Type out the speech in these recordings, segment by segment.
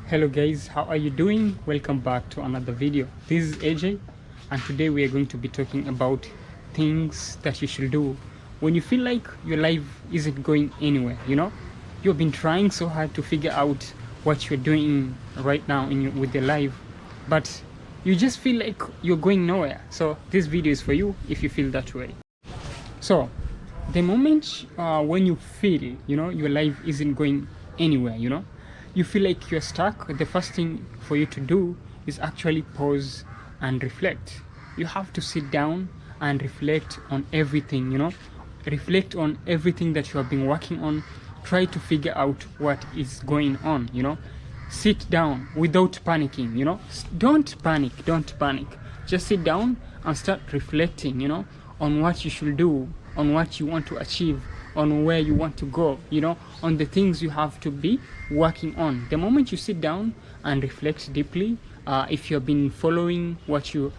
Hello guys, how are you doing? Welcome back to another video. This is AJ, and today we are going to be talking about things that you should do when you feel like your life isn't going anywhere. You've been trying so hard to figure out what you're doing right now with your life, but you just feel like you're going nowhere. So this video is for you if you feel that way. So the moment when you feel your life isn't going anywhere, you feel like you're stuck, the first thing for you to do is actually pause and reflect. You have to sit down and reflect on everything. Reflect on everything that you have been working on. Try to figure out what is going on. Sit down without panicking. Don't panic. Just sit down and start reflecting on what you should do, on what you want to achieve, on where you want to go, on the things you have to be working on. The moment you sit down and reflect deeply, if you've been following what you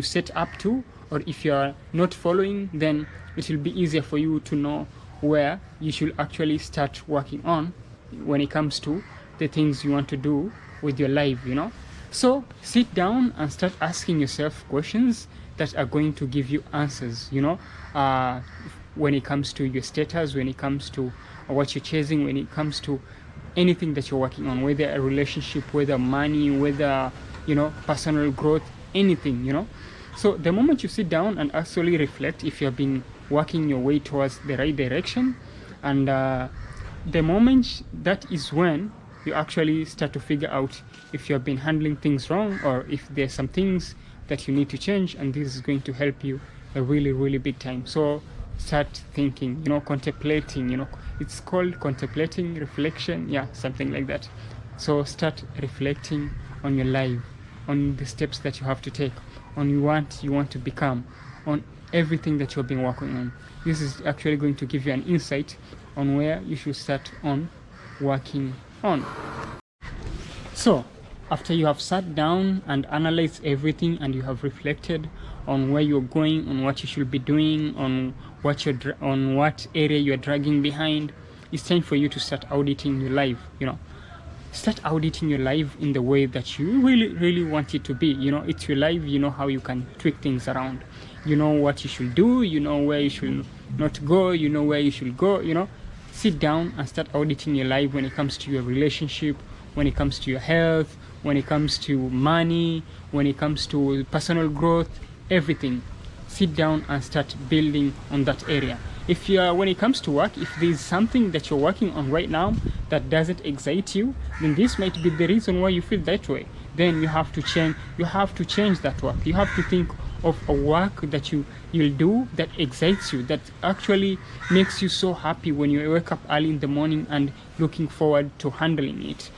set up to, or if you're not following, then it will be easier for you to know where you should actually start working on when it comes to the things you want to do with your life. So sit down and start asking yourself questions that are going to give you answers, when it comes to your status, when it comes to what you're chasing, when it comes to anything that you're working on, whether a relationship, whether money, whether personal growth, anything. So the moment you sit down and actually reflect if you've been working your way towards the right direction, and the moment that is when you actually start to figure out if you've been handling things wrong, or if there's some things that you need to change, and this is going to help you a really big time. So start thinking, contemplating, it's called contemplating, reflection, something like that. So start reflecting on your life, on the steps that you have to take, on what you want to become, on everything that you've been working on. This is actually going to give you an insight on where you should start on working on. So after you have sat down and analyzed everything, and you have reflected on where you're going, on what you should be doing, on what area you're dragging behind, it's time for you to start auditing your life. Start auditing your life in the way that you really want it to be. It's your life. You know how you can tweak things around. You know what you should do, where you should not go, where you should go. Sit down and start auditing your life when it comes to your relationship, when it comes to your health, when it comes to money, when it comes to personal growth, everything. Sit down and start building on that area. When it comes to work, if there's something that you're working on right now that doesn't excite you, then this might be the reason why you feel that way. Then you have to change that work. You have to think of a work that you'll do that excites you, that actually makes you so happy when you wake up early in the morning and looking forward to handling it.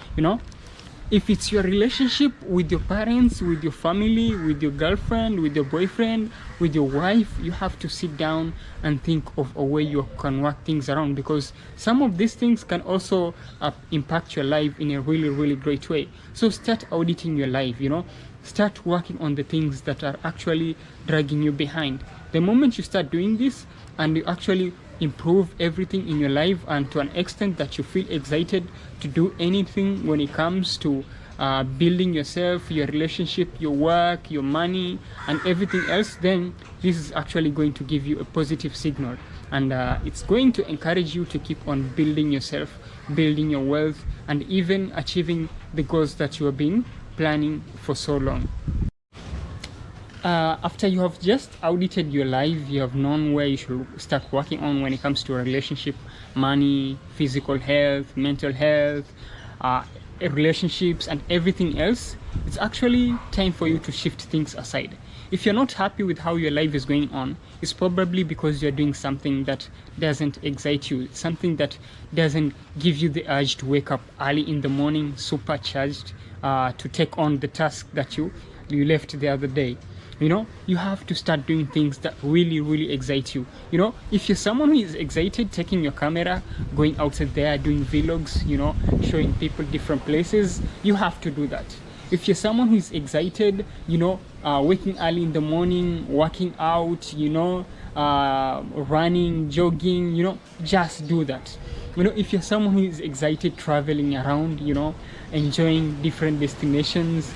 If it's your relationship with your parents, with your family, with your girlfriend, with your boyfriend, with your wife, you have to sit down and think of a way you can work things around, because some of these things can also impact your life in a really great way. So start auditing your life. Start working on the things that are actually dragging you behind. The moment you start doing this and you actually improve everything in your life, and to an extent that you feel excited to do anything when it comes to building yourself, your relationship, your work, your money, and everything else, then this is actually going to give you a positive signal, and it's going to encourage you to keep on building yourself, building your wealth, and even achieving the goals that you have been planning for so long. After you have just audited your life, you have known where you should start working on when it comes to a relationship, money, physical health, mental health, relationships, and everything else, it's actually time for you to shift things aside. If you're not happy with how your life is going on, it's probably because you're doing something that doesn't excite you, something that doesn't give you the urge to wake up early in the morning, supercharged, to take on the task that you left the other day. You have to start doing things that really excite you. If you're someone who is excited taking your camera, going outside there, doing vlogs, showing people different places, you have to do that. If you're someone who is excited, waking early in the morning, working out, running, jogging, just do that. You know, if you're someone who is excited traveling around, you know, enjoying different destinations,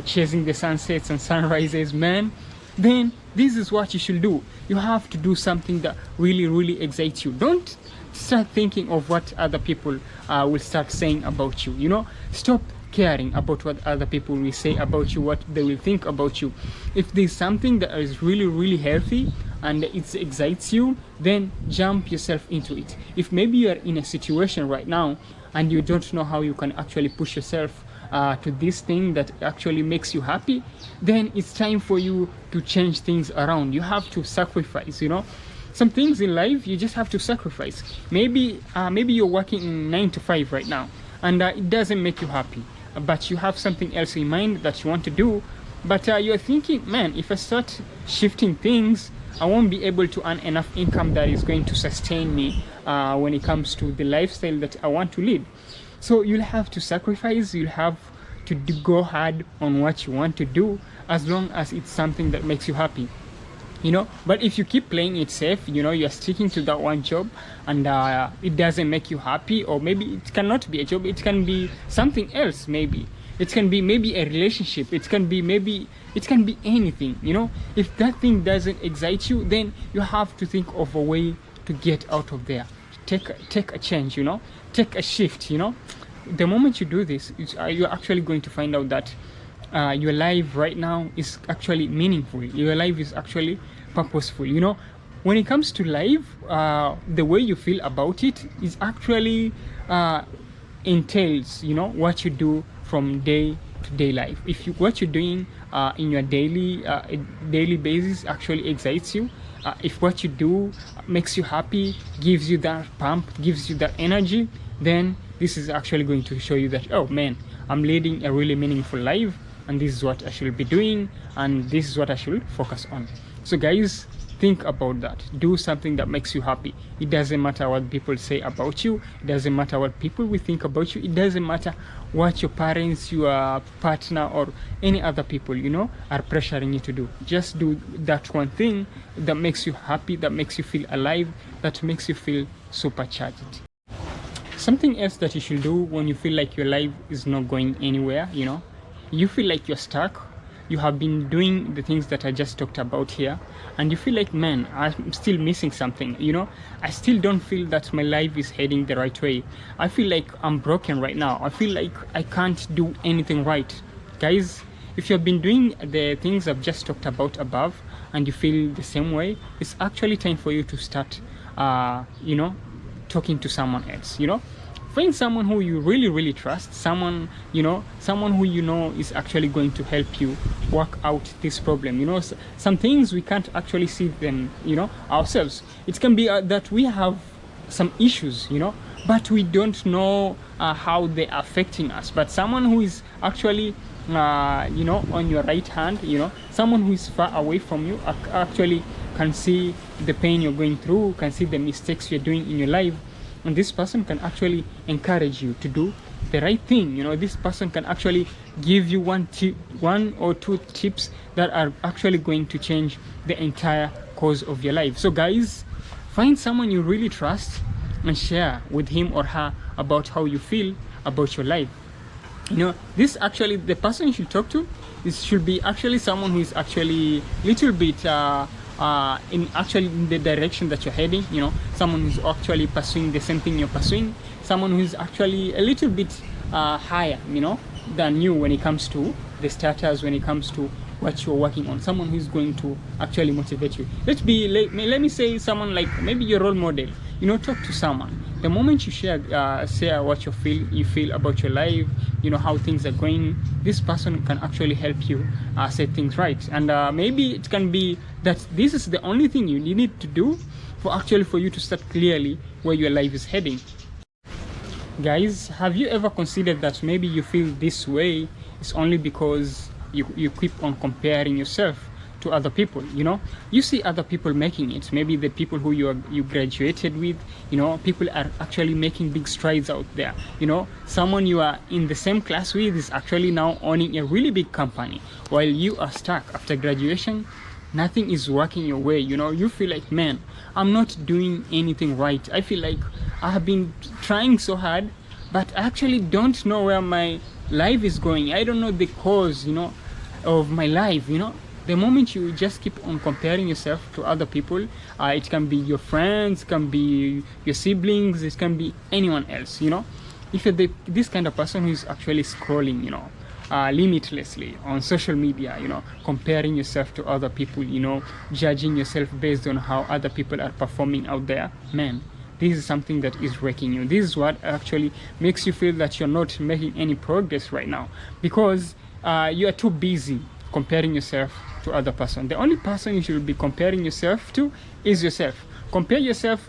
chasing the sunsets and sunrises, man, then this is what you should do. You have to do something that really, really excites you. Don't start thinking of what other people will start saying about you. You know, stop caring about what other people will say about you, what they will think about you. If there's something that is really, really healthy and it excites you, then jump yourself into it. If maybe you are in a situation right now and you don't know how you can actually push yourself to this thing that actually makes you happy, then it's time for you to change things around. You have to sacrifice, you know. Some things in life you just have to sacrifice. Maybe you're working in 9 to 5 right now and it doesn't make you happy, but you have something else in mind that you want to do, but you're thinking, man, if I start shifting things, I won't be able to earn enough income that is going to sustain me when it comes to the lifestyle that I want to lead. So you'll have to sacrifice, you'll have to go hard on what you want to do, as long as it's something that makes you happy, you know. But if you keep playing it safe, you know, you're sticking to that one job and it doesn't make you happy, or maybe it cannot be a job, it can be something else. Maybe it can be maybe a relationship, it can be anything, you know. If that thing doesn't excite you, then you have to think of a way to get out of there. Take a change, you know, take a shift, you know. The moment you do this, you're actually going to find out that your life right now is actually meaningful, your life is actually purposeful, you know. When it comes to life, the way you feel about it is actually entails, you know, what you do from day to day life. If what you're doing in your daily basis actually excites you, if what you do makes you happy, gives you that pump, gives you that energy, then this is actually going to show you that, oh man, I'm leading a really meaningful life, and this is what I should be doing, and this is what I should focus on. So guys, think about that. Do something that makes you happy. It doesn't matter what people say about you, it doesn't matter what people will think about you, it doesn't matter what your parents, your partner, or any other people, you know, are pressuring you to do. Just do that one thing that makes you happy, that makes you feel alive, that makes you feel supercharged. Something else that you should do when you feel like your life is not going anywhere, you know, you feel like you're stuck, you have been doing the things that I just talked about here, and you feel like, man, I'm still missing something, you know, I still don't feel that my life is heading the right way. I feel like I'm broken right now. I feel like I can't do anything right. Guys, if you've been doing the things I've just talked about above and you feel the same way, it's actually time for you to start, you know, talking to someone else, you know. Find someone who you really, really trust, someone, you know, someone who you know is actually going to help you work out this problem. You know, some things we can't actually see them, you know, ourselves. It can be that we have some issues, you know, but we don't know how they're affecting us. But someone who is actually, you know, on your right hand, you know, someone who is far away from you, actually can see the pain you're going through, can see the mistakes you're doing in your life. And this person can actually encourage you to do the right thing. You know, this person can actually give you one or two tips that are actually going to change the entire course of your life. So guys, find someone you really trust and share with him or her about how you feel about your life. You know, this actually, the person you should talk to, this should be actually someone who is actually little bit in the direction that you're heading, you know, someone who's actually pursuing the same thing you're pursuing, someone who's actually a little bit higher, you know, than you when it comes to the status, when it comes to what you're working on, someone who's going to actually motivate you. Let me say someone like maybe your role model, you know. Talk to someone. The moment you share what you feel about your life, you know, how things are going, this person can actually help you set things right. And maybe it can be that this is the only thing you need to do for you to start clearly where your life is heading. Guys, have you ever considered that maybe you feel this way is only because you keep on comparing yourself to other people? You know, you see other people making it, maybe the people who you graduated with, you know, people are actually making big strides out there. You know, someone you are in the same class with is actually now owning a really big company, while you are stuck after graduation. Nothing is working your way. You know, you feel like, man, I'm not doing anything right. I feel like I have been trying so hard, but I actually don't know where my life is going. I don't know the cause, of my life. The moment you just keep on comparing yourself to other people, it can be your friends, it can be your siblings, it can be anyone else. If you're this kind of person who is actually scrolling, limitlessly on social media, comparing yourself to other people, judging yourself based on how other people are performing out there, man, this is something that is wrecking you. This is what actually makes you feel that you're not making any progress right now, because you are too busy comparing yourself to other person. The only person you should be comparing yourself to is yourself. Compare yourself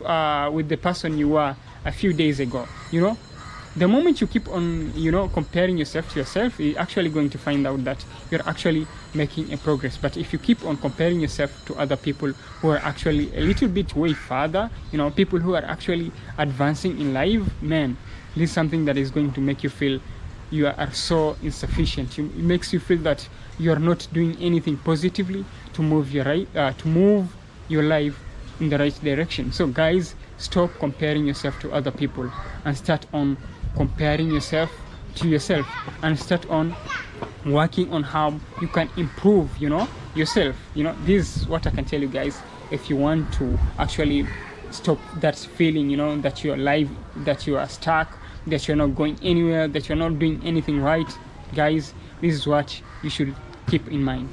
with the person you were a few days ago. The moment you keep on comparing yourself to yourself, you're actually going to find out that you're actually making a progress. But if you keep on comparing yourself to other people who are actually a little bit way further, people who are actually advancing in life, man, this is something that is going to make you feel you are so insufficient. It makes you feel that you are not doing anything positively to move your life in the right direction. So guys, stop comparing yourself to other people and start on comparing yourself to yourself, and start on working on how you can improve yourself. This is what I can tell you guys. If you want to actually stop that feeling that your life, that you are stuck, that you're not going anywhere, that you're not doing anything right, guys, this is what you should keep in mind.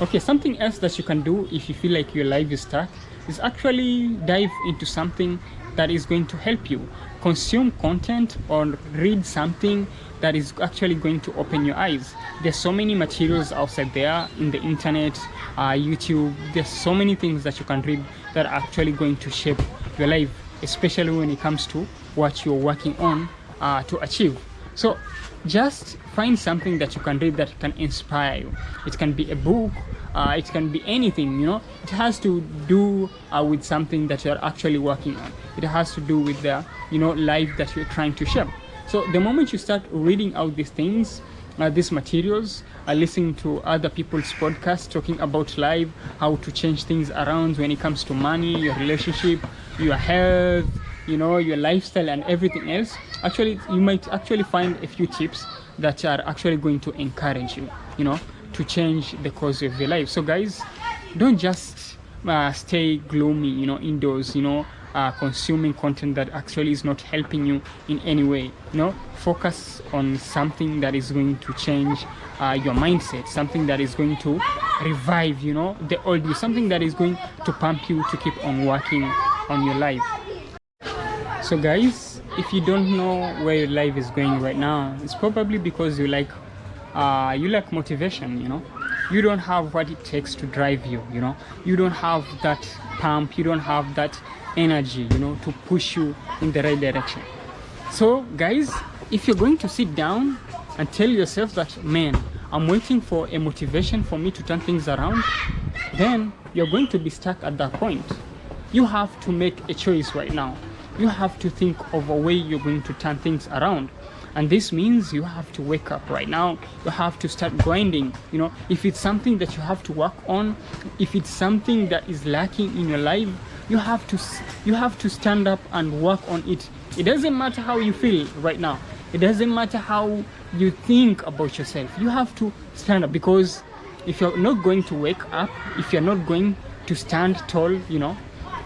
Okay, something else that you can do if you feel like your life is stuck is actually dive into something that is going to help you. Consume content or read something that is actually going to open your eyes. There's so many materials outside there in the internet, YouTube. There's so many things that you can read that are actually going to shape your life, especially when it comes to what you're working on to achieve. So just find something that you can read that can inspire you. It can be a book, it can be anything. It has to do with something that you're actually working on. It has to do with the life that you're trying to shape. So the moment you start reading out these things, these materials, listening to other people's podcasts talking about life, how to change things around when it comes to money, your relationship, your health, your lifestyle and everything else, actually you might actually find a few tips that are actually going to encourage you, to change the course of your life. So guys, don't just stay gloomy, indoors, consuming content that actually is not helping you in any way. Focus on something that is going to change your mindset, something that is going to revive the old you, something that is going to pump you to keep on working on your life. So guys, if you don't know where your life is going right now, it's probably because you lack motivation. You don't have what it takes to drive you. You don't have that pump, you don't have that energy to push you in the right direction. So guys, if you're going to sit down and tell yourself that, man, I'm waiting for a motivation for me to turn things around, then you're going to be stuck at that point. You have to make a choice right now. You have to think of a way you're going to turn things around. And this means you have to wake up right now. You have to start grinding. If it's something that you have to work on, if it's something that is lacking in your life, you have to stand up and work on it. It doesn't matter how you feel right now. It doesn't matter how you think about yourself. You have to stand up, because if you're not going to wake up, if you're not going to stand tall,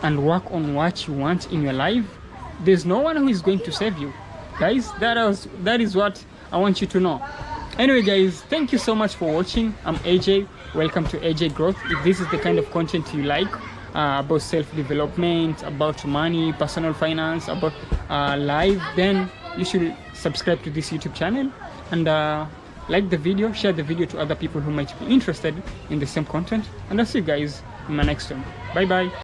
and work on what you want in your life, there's no one who is going to save you. Guys, that is what I want you to know. Anyway guys, thank you so much for watching. I'm AJ. Welcome to AJ Growth. If this is the kind of content you like, about self-development, about money, personal finance, about life, then you should subscribe to this YouTube channel and like the video, share the video to other people who might be interested in the same content. And I'll see you guys in my next one. Bye bye.